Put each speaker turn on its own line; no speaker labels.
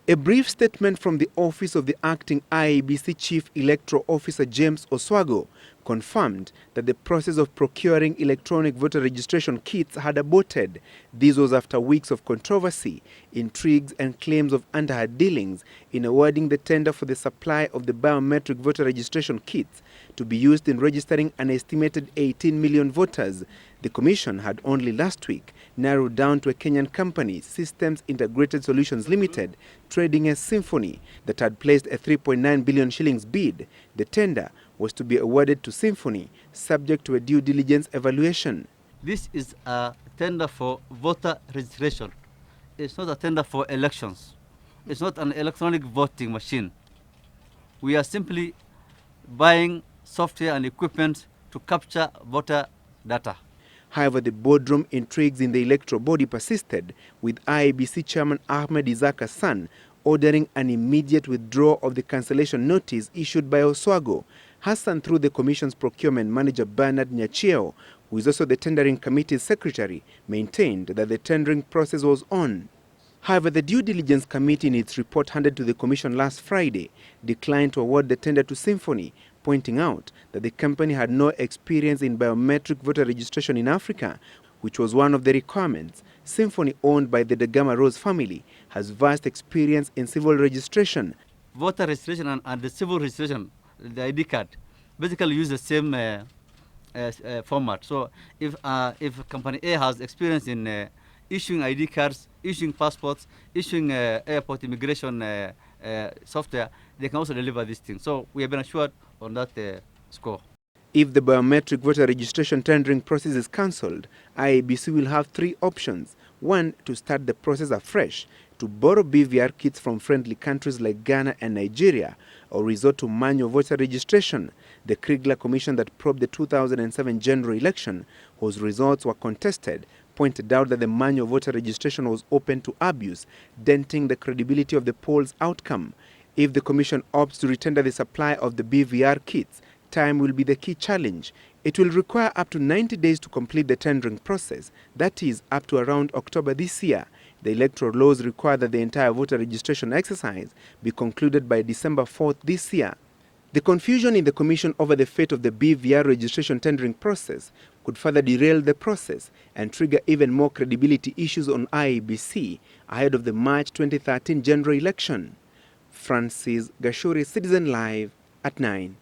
A brief statement from the office of the acting IEBC Chief Electoral Officer James Oswago confirmed that the process of procuring electronic voter registration kits had aborted. This was after weeks of controversy, intrigues and claims of underhand dealings in awarding the tender for the supply of the biometric voter registration kits to be used in registering an estimated 18 million voters. The Commission had only last week narrowed down to a Kenyan company, Systems Integrated Solutions Limited, trading as Symphony, that had placed a 3.9 billion shillings bid. The tender was to be awarded to Symphony, subject to a due diligence evaluation.
This is a tender for voter registration. It's not a tender for elections. It's not an electronic voting machine. We are simply buying software and equipment to capture voter data.
However, the boardroom intrigues in the electoral body persisted, with IEBC Chairman Ahmed Issack Hassan ordering an immediate withdrawal of the cancellation notice issued by Oswago. Hassan, through the Commission's procurement manager Bernard Nyacheo, who is also the tendering committee's secretary, maintained that the tendering process was on. However, the due diligence committee, in its report handed to the Commission last Friday, declined to award the tender to Symphony, pointing out that the company had no experience in biometric voter registration in Africa, which was one of the requirements. Symphony, owned by the Dagama Rose family, has vast experience in civil registration.
Voter registration and the civil registration, the ID card, basically use the same format. So if company A has experience in issuing ID cards, issuing passports, issuing airport immigration software, they can also deliver these things. So we have been assured on that score.
If the biometric voter registration tendering process is cancelled, IEBC will have three options. One, to start the process afresh, to borrow BVR kits from friendly countries like Ghana and Nigeria, or resort to manual voter registration. The Kriegler Commission that probed the 2007 general election, whose results were contested, pointed out that the manual voter registration was open to abuse, denting the credibility of the poll's outcome. If the Commission opts to retender the supply of the BVR kits, time will be the key challenge. It will require up to 90 days to complete the tendering process, that is, up to around October this year. The electoral laws require that the entire voter registration exercise be concluded by December 4th this year. The confusion in the Commission over the fate of the BVR registration tendering process could further derail the process and trigger even more credibility issues on IEBC ahead of the March 2013 general election. Francis Gachuri, Citizen Live at 9.